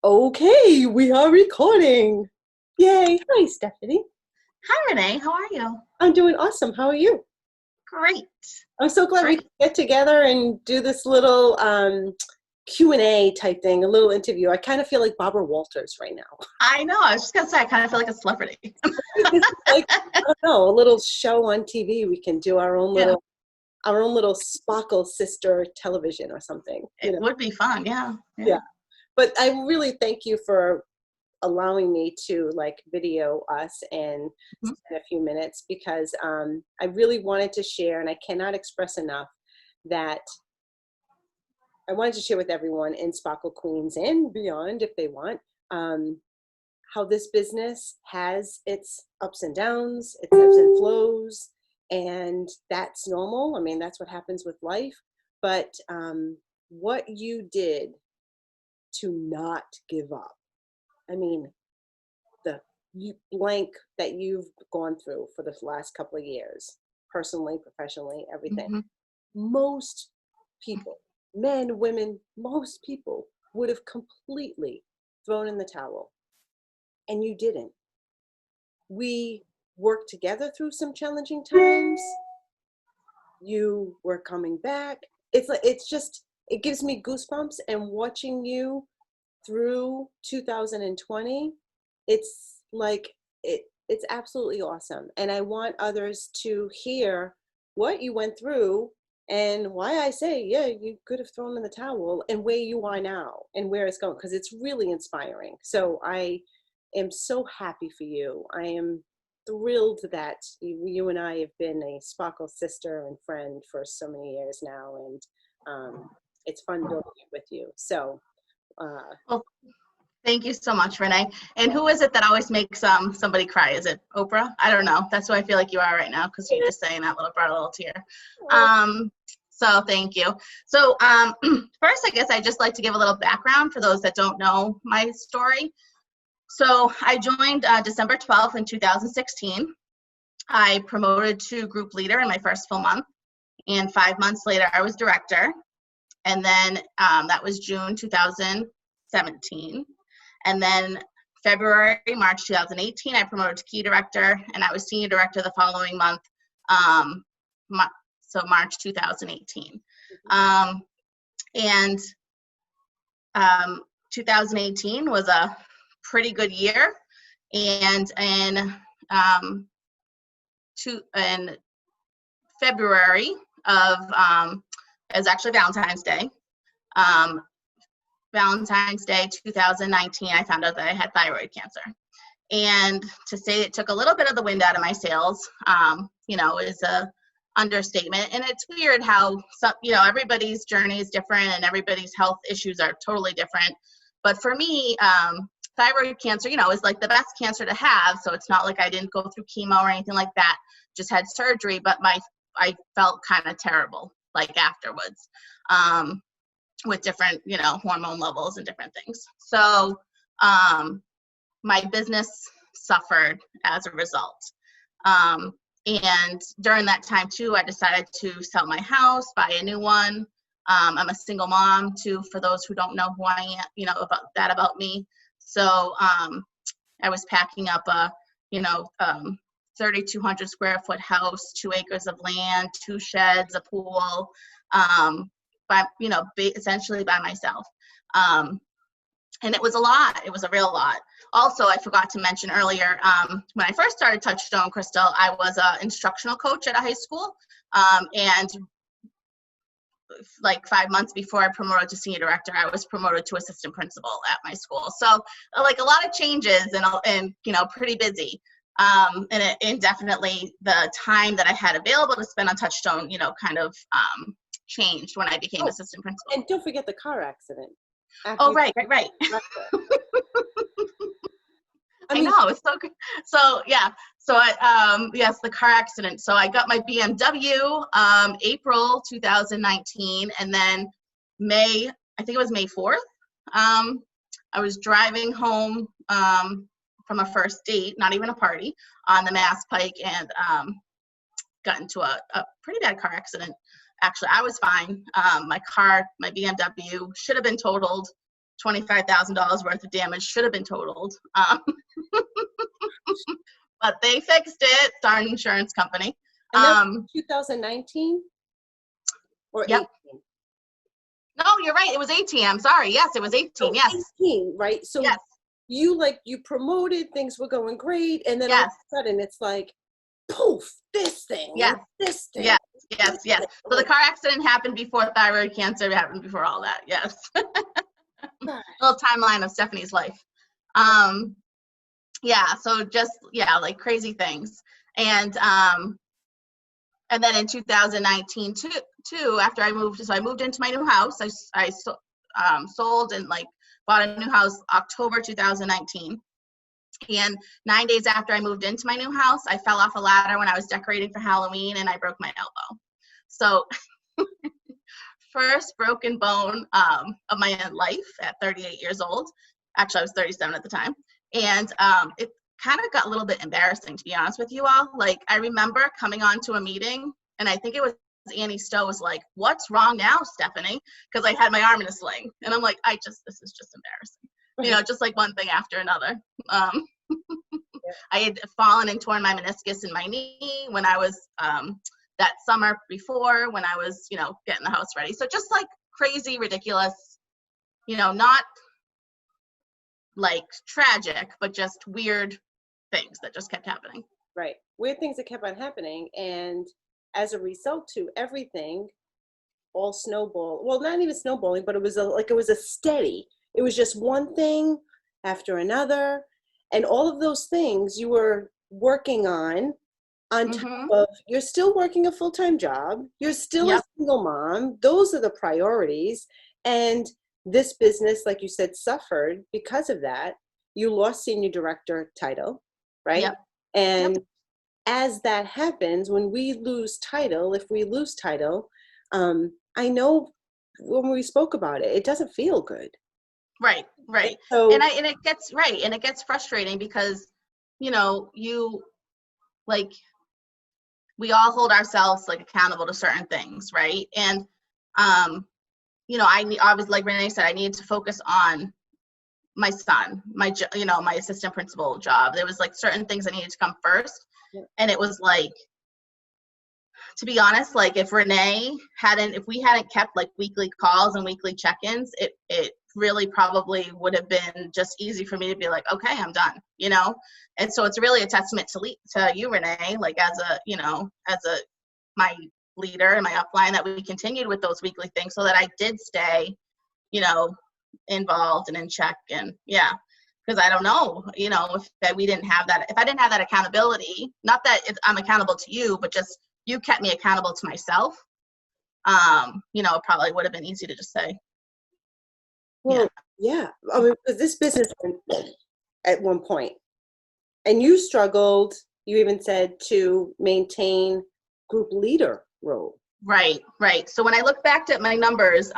Okay, we are recording. Yay. Hi, Stephanie. Hi, Renee. How are you? I'm doing awesome. How are you? Great. I'm so glad we Great. could get together and do this little Q&A type thing, a little interview. I kind of feel like Barbara Walters right now. I know. I was just gonna say I kind of feel like a celebrity. This is like, I don't know, a little show on TV. We can do Yeah, our own little Sparkle sister television or something, it would be fun. Yeah. Yeah. Yeah. But I really thank you for allowing me to like video us and Mhm. spend a few minutes because I really wanted to share, and I cannot express enough that I wanted to share with everyone in Sparkle Queens and beyond if they want, um, how this business has its ups and downs, its ebbs and flows, and that's normal. I mean, that's what happens with life. But what you did to not give up. I mean, the blank that you've gone through for the last couple of years, personally, professionally, everything. Mhm. Most people, men, women, most people would have completely thrown in the towel, and you didn't. We worked together through some challenging times. You were coming back. It's just it gives me goosebumps, and watching you through 2020, it's like it's absolutely awesome. And I want others to hear what you went through and why I say, yeah, you could have thrown in the towel and where you are now and where it's going, because it's really inspiring. So I am so happy for you. I am thrilled that you and I have been a Sparkle sister and friend for so many years now. And it's fun building it with you. So uh, Well, thank you so much, Renee. And who is it that always makes somebody cry? Is it Oprah? I don't know. That's who I feel like you are right now because you just saying that little brought a little tear. Um, so thank you. So first, I guess I'd just like to give a little background for those that don't know my story. So I joined December 12th in 2016. I promoted to group leader in my first full month, and 5 months later, I was director. And then that was June 2017. And then March 2018, I promoted to key director, and I was senior director the following month, um, so March 2018. And 2018 was a pretty good year. And in February of it was actually Valentine's Day. Valentine's Day 2019, I found out that I had thyroid cancer. And to say it took a little bit of the wind out of my sails, is a understatement. And it's weird how everybody's journey is different and everybody's health issues are totally different. But for me, thyroid cancer, is like the best cancer to have. So it's not like I didn't go through chemo or anything like that. Just had surgery, but I felt kind of terrible like afterwards, with different, hormone levels and different things. So my business suffered as a result. And during that time too, I decided to sell my house, buy a new one. I'm a single mom too, for those who don't know who I am, about me. So I was packing up a, 3,200 square foot house, 2 acres of land, 2 sheds, a pool, essentially by myself. And it was a lot. It was a real lot. Also, I forgot to mention earlier, when I first started Touchstone, Crystal, I was an instructional coach at a high school. And like 5 months before I promoted to senior director, I was promoted to assistant principal at my school. So like a lot of changes and pretty busy. And definitely the time that I had available to spend on Touchstone, kind of changed when I became assistant principal. And don't forget the car accident. Oh, right. I know, it's so good. So yeah, so yes, the car accident. So I got my BMW April 2019, and then I think it was May 4th. I was driving home from a first date, not even a party, on the Mass Pike, and got into a pretty bad car accident. Actually, I was fine. My BMW should have been totaled. $25,000 worth of damage should have been totaled. But they fixed it, our insurance company. And that was 2019 or Yep. 18? No, you're right. It was 18. I'm sorry. Yes, it was 18. So Yes. 18, right? So yes. you promoted, things were going great, and then all of a sudden it's like, poof, this thing, yes. this thing. Yes, yes, yes. So the car accident happened before thyroid cancer, it happened before all that. Yes. Little timeline of Stephanie's life. Yeah, so just, like crazy things. And then in 2019 too, after I moved into my new house. I sold and bought a new house October 2019. And 9 days after I moved into my new house, I fell off a ladder when I was decorating for Halloween and I broke my elbow. So first broken bone of my life at 38 years old. Actually, I was 37 at the time. And it kind of got a little bit embarrassing, to be honest with you all. I remember coming on to a meeting, and I think it was Annie Stowe was like, "What's wrong now, Stephanie?" Because I had my arm in a sling. And I'm like, this is just embarrassing. Just one thing after another. I had fallen and torn my meniscus in my knee when I was that summer before, when I was, getting the house ready. So just crazy, ridiculous, not tragic, but just weird things that just kept happening. Right. Weird things that kept on happening. And as a result to everything, all snowball. Well, not even snowballing, but it was a steady. It was just one thing after another. And all of those things you were working on top of, you're still working a full-time job. You're still a single mom. Those are the priorities. And this business, like you said, suffered because of that. You lost senior director title, right? Yep. And as that happens, when we lose title, if we lose title, I know when we spoke about it, it doesn't feel good. Right. So, and it gets frustrating because, we all hold ourselves accountable to certain things, right? And I was, like Renee said, I needed to focus on my son, my assistant principal job. There was certain things that needed to come first. And it was to be honest, if we hadn't kept weekly calls and weekly check-ins, it really probably would have been just easy for me to be okay, I'm done, And so it's really a testament to you, Renee, as my leader and my upline, that we continued with those weekly things so that I did stay, involved and in check. And because I don't know, if we didn't have that, if I didn't have that accountability, not that I'm accountable to you, but just you kept me accountable to myself, it probably would have been easy to just say. Well, yeah. I mean, because this business at one point, and you struggled, you even said, to maintain group leader role. Right. So when I look back at my numbers,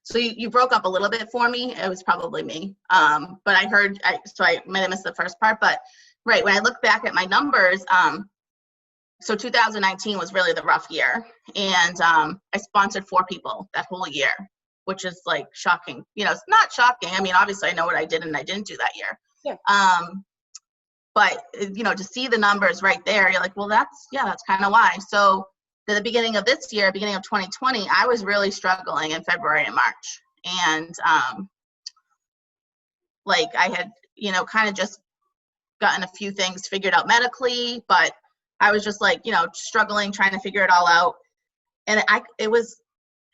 so you broke up a little bit for me. It was probably me. But I might have missed the first part, but right. When I look back at my numbers, so 2019 was really the rough year. And I sponsored 4 people that whole year, which is shocking. It's not shocking. I mean, obviously I know what I did and I didn't do that year. Yeah. But to see the numbers right there, you're like, well, that's kind of why. So at the beginning of this year, beginning of 2020, I was really struggling in February and March. And I had, kind of just gotten a few things figured out medically, but I was just struggling, trying to figure it all out. And it was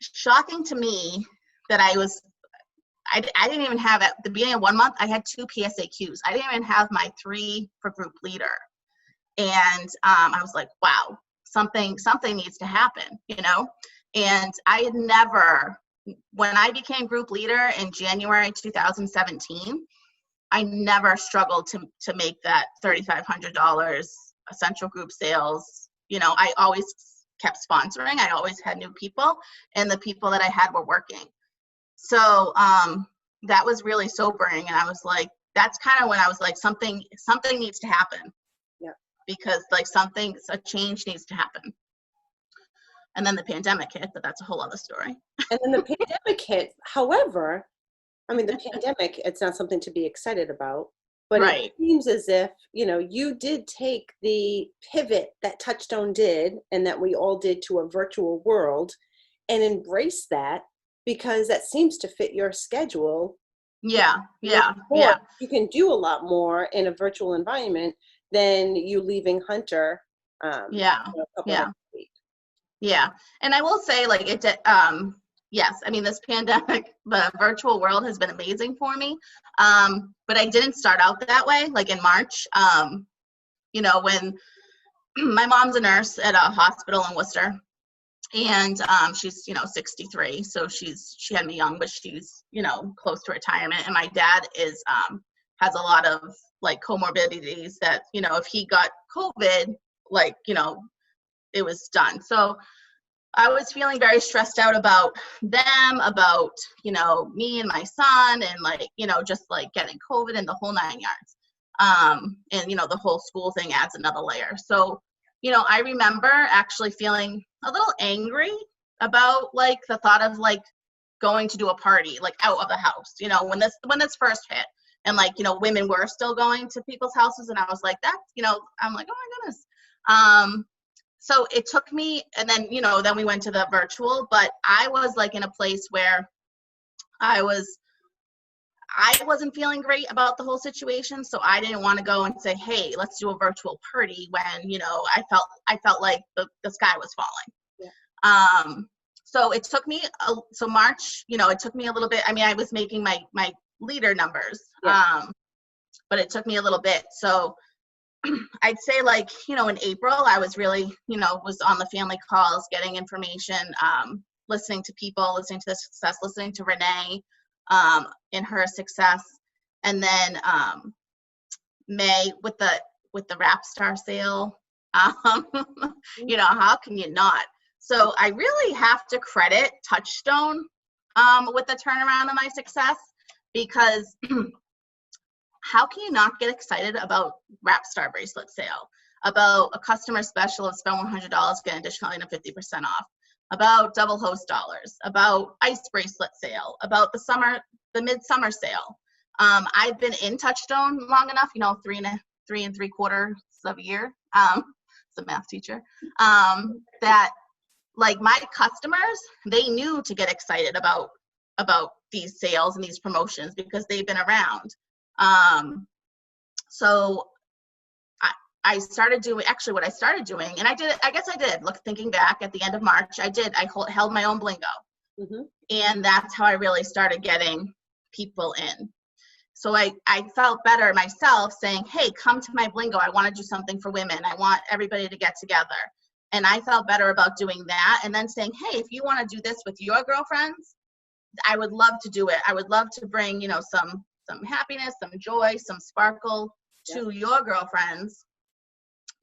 shocking to me that I didn't even have, at the beginning of 1 month, I had 2 PSAQs. I didn't even have my 3 for group leader. And I was like, wow, something needs to happen, And I had never, when I became group leader in January 2017, I never struggled to make that $3,500 essential group sales. I always kept sponsoring. I always had new people, and the people that I had were working. So that was really sobering. And I was like, that's kind of when I was like, something needs to happen. Yeah. Because a change needs to happen. And then the pandemic hit, but that's a whole other story. And then the pandemic hit. However, I mean, the pandemic, it's not something to be excited about, but it Right. seems as if, you did take the pivot that Touchstone did and that we all did to a virtual world and embrace that because that seems to fit your schedule Yeah. a lot Yeah. more. Yeah. You can do a lot more in a virtual environment than you leaving Hunter Yeah. a couple of Yeah. days a week. Yeah. And I will say, like, yes, I mean, this pandemic, the virtual world has been amazing for me. But I didn't start out that way, like in March. When my mom's a nurse at a hospital in Worcester, and she's 63, so she had me young, but she's close to retirement. And my dad is has a lot of like comorbidities that if he got COVID, like it was done. So I was feeling very stressed out about them, about me and my son, and just like getting COVID and the whole 9 yards. And the whole school thing adds another layer. So I remember actually feeling a little angry about like the thought of like going to do a party like out of the house, when this first hit, and women were still going to people's houses, and I was like, I'm like, oh my goodness. So it took me, and then we went to the virtual, but I was like in a place where I wasn't feeling great about the whole situation, so I didn't want to go and say, hey, let's do a virtual party when, I felt like the sky was falling. Yeah. So it took me, so March, it took me a little bit. I mean, I was making my leader numbers, Yeah. but it took me a little bit. So I'd say in April, I was really, was on the family calls, getting information, listening to people, listening to the success, listening to Renee, in her success. And then May with the Rap Star sale, how can you not? So I really have to credit Touchstone with the turnaround of my success, because how can you not get excited about Rap Star bracelet sale, about a customer special of spend $100, get an additional 50% off, about double host dollars, about ice bracelet sale, about the midsummer sale. I've been in Touchstone long enough, 3.75 of a year, as a math teacher, that like my customers, they knew to get excited about these sales and these promotions because they've been around. So I started doing, actually what I started doing, and I guess I did, thinking back at the end of March, I held my own blingo. Mm-hmm. And that's how I really started getting people in. So I felt better myself saying, hey, come to my blingo. I want to do something for women. I want everybody to get together. And I felt better about doing that. And then saying, hey, if you want to do this with your girlfriends, I would love to do it. I would love to bring, some happiness, some joy, some sparkle to your girlfriends.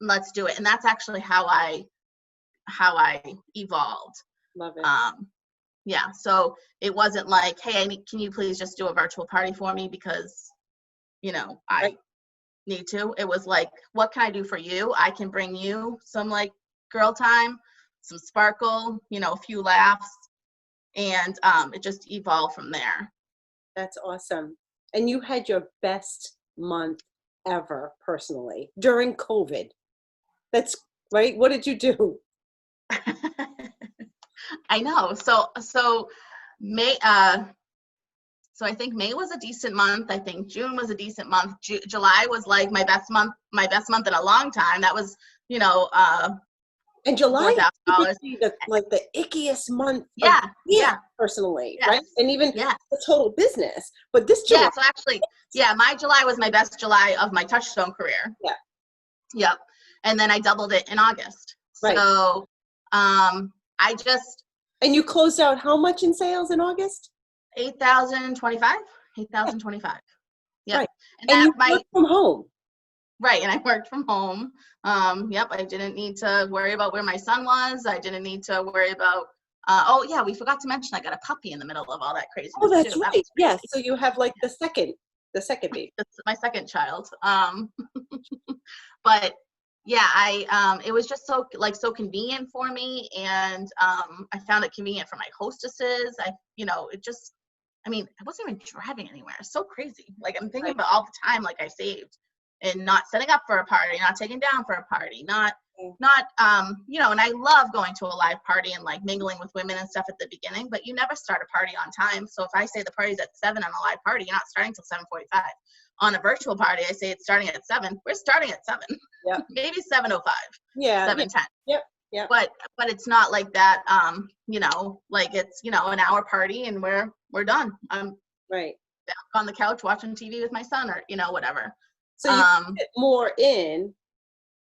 Let's do it. And that's actually how I evolved. Love it. Yeah. So it wasn't like, hey, can you please just do a virtual party for me because, I need to. It was like, what can I do for you? I can bring you some like girl time, some sparkle, a few laughs, and it just evolved from there. That's awesome. And you had your best month ever personally during COVID. That's right. What did you do? I know. So May, so I think May was a decent month. I think June was a decent month. July was like my best month in a long time. That was, and July $4,000. the ickiest month Yeah, of the year, yeah. personally, Yes. right? And even Yes. the total business. But this July. Yeah, so actually, my July was my best July of my Touchstone career. Yeah. Yep. And then I doubled it in August. Right. So And you closed out how much in sales in August? 8,025. Yep. Right. And you that worked from home. Right. And I worked from home. Yep. I didn't need to worry about where my son was. I didn't need to worry about, we forgot to mention I got a puppy in the middle of all that craziness. Oh, that's too. right. Yes. So you have like the second baby. That's my second child. But yeah, it was just so convenient for me. And I found it convenient for my hostesses. I mean, I wasn't even driving anywhere. It's so crazy. Like, I'm thinking about all the time, like, I saved and not setting up for a party, not taking down for a party, not, you know, and I love going to a live party and like mingling with women and stuff at the beginning, but you never start a party on time. So if I say the party's at 7 on a live party, you're not starting till 7:45. On a virtual party, I say it's starting at 7. We're starting at 7. Yeah. Maybe 7:05. Yeah. 7:10. Yep. Yeah. But it's not like that. You know, like it's, you know, an hour party and we're done. I'm right back on the couch watching TV with my son, or, you know, whatever. So you get more in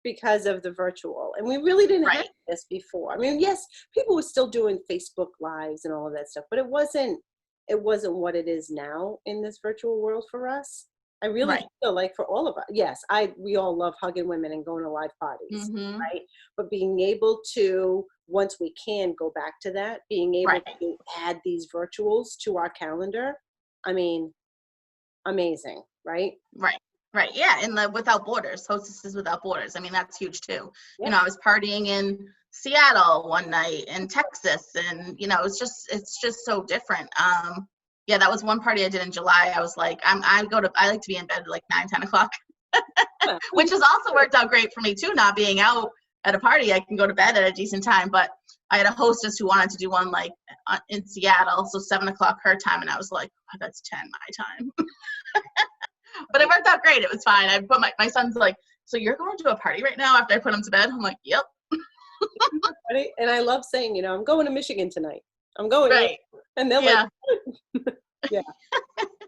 because of the virtual, and we really didn't have this before. I mean, yes, people were still doing Facebook Lives and all of that stuff, but it wasn't what it is now in this virtual world for us. I really feel like for all of us, yes, we all love hugging women and going to live parties, right? But being able to, once we can go back to that, being able to add these virtuals to our calendar, I mean, amazing, right? Right. Yeah. And the Without Borders, Hostesses Without Borders. I mean, that's huge too. Yeah. You know, I was partying in Seattle one night, in Texas, and, you know, it's just so different. Yeah, that was one party I did in July. I was like, I like to be in bed at like 9, 10 o'clock, which has also worked out great for me too, not being out at a party. I can go to bed at a decent time, but I had a hostess who wanted to do one like in Seattle, so 7 o'clock her time, and I was like, oh, that's 10 my time. But it worked out great. It was fine. I put my son's like, so you're going to a party right now after I put him to bed? I'm like, yep. And I love saying, you know, I'm going to Michigan tonight. I'm going. Right. And they're like, yeah,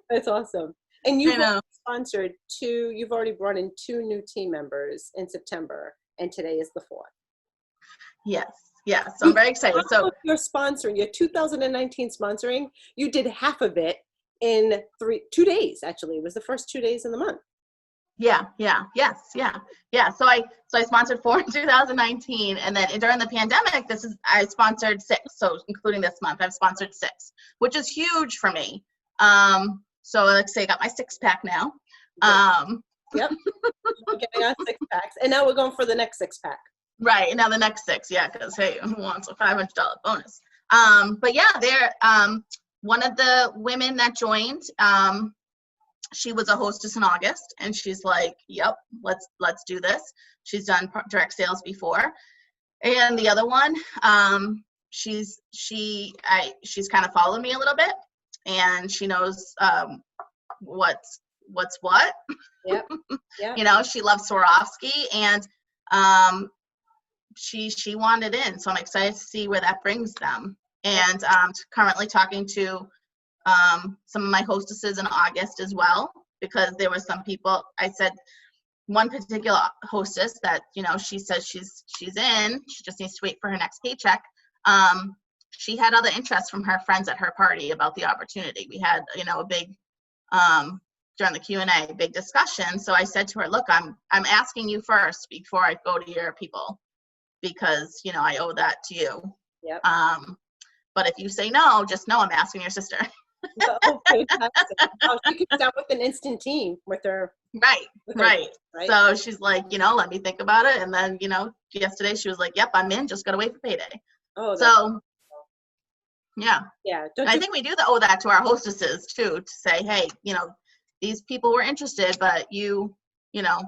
that's awesome. And you've sponsored you've already brought in 2 new team members in September, and today is the 4th. Yes. Yeah. So I'm very excited. So you're sponsoring, your 2019 sponsoring, you did half of it in 2 days. Actually, it was the first 2 days in the month. Yeah. So I sponsored 4 in 2019, and then during the pandemic, I sponsored 6. So including this month, I've sponsored 6, which is huge for me. So like I say, I got my 6-pack now. Yep. We're getting our 6-packs, and now we're going for the next 6-pack. Right. Now the next 6, yeah, because hey, who wants a $500 bonus? But yeah, they're one of the women that joined, she was a hostess in August, and she's like, yep, let's do this. She's done direct sales before. And the other one, she's kind of followed me a little bit, and she knows what's what. Yep. You know, she loves Swarovski, and she wanted in, so I'm excited to see where that brings them. And currently talking to some of my hostesses in August as well, because there were some people, I said one particular hostess that, you know, she says she's in, she just needs to wait for her next paycheck. She had other interest from her friends at her party about the opportunity. We had, you know, a big, during the Q&A, big discussion. So I said to her, look, I'm asking you first before I go to your people, because, you know, I owe that to you. Yep. But if you say no, just know I'm asking your sister. Oh, fantastic. Oh, she could start with an instant team with her. Right. So she's like, you know, let me think about it. And then, you know, yesterday she was like, yep, I'm in, just gotta wait for payday. Oh, so yeah. I think we do owe that to our hostesses too, to say, hey, you know, these people were interested, but you know.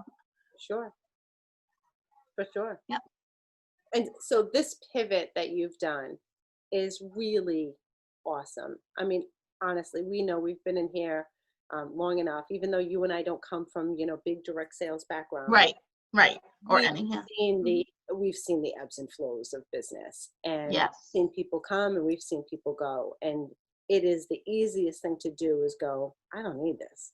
For sure. Yep. And so this pivot that you've done is really awesome. I mean, honestly, we know we've been in here long enough, even though you and I don't come from, you know, big direct sales background. Right. Or We've seen the ebbs and flows of business, and yes. seen people come and we've seen people go. And it is the easiest thing to do is go, I don't need this.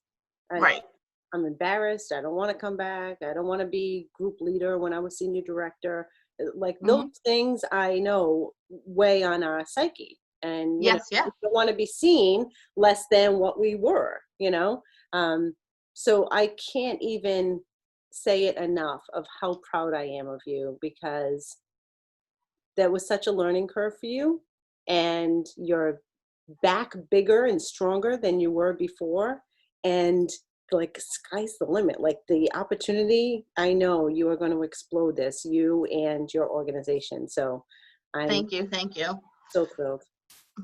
I'm embarrassed. I don't want to come back. I don't want to be group leader when I was senior director. Like those things I know weigh on our psyche. And we don't want to be seen less than what we were, you know? So I can't even say it enough of how proud I am of you, because that was such a learning curve for you, and you're back bigger and stronger than you were before. And like, sky's the limit. Like the opportunity, I know you are going to explode this, you and your organization. So thank you. So thrilled.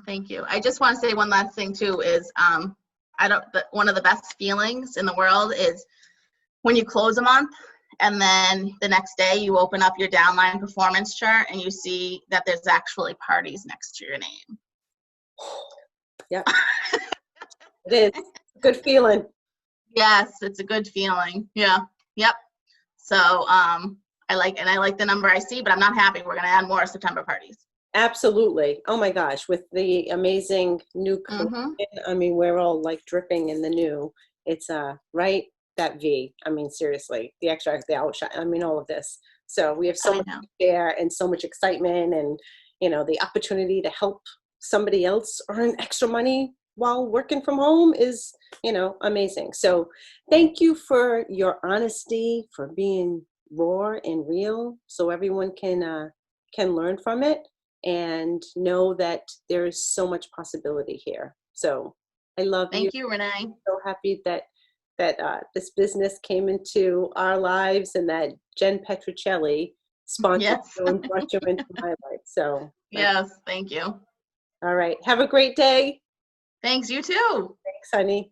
Thank you. I just want to say one last thing too is one of the best feelings in the world is when you close a month and then the next day you open up your downline performance chart and you see that there's actually parties next to your name. Yeah. It is. Good feeling. Yes, it's a good feeling. Yeah. Yep. So I like the number I see, but I'm not happy. We're going to add more September parties. Absolutely. Oh my gosh, with the amazing new collection, I mean, we're all like dripping in the new. It's right, that V. I mean, seriously, the extract, the outshine. I mean, all of this. So we have so much to share and so much excitement, and the opportunity to help somebody else earn extra money while working from home is amazing. So thank you for your honesty, for being raw and real, so everyone can learn from it and know that there is so much possibility here. So I love you. Thank you, Renee. I'm so happy that this business came into our lives and that Jen Petricelli sponsored you and brought you into my life. So yes, thank you. All right. Have a great day. Thanks, you too. Thanks, honey.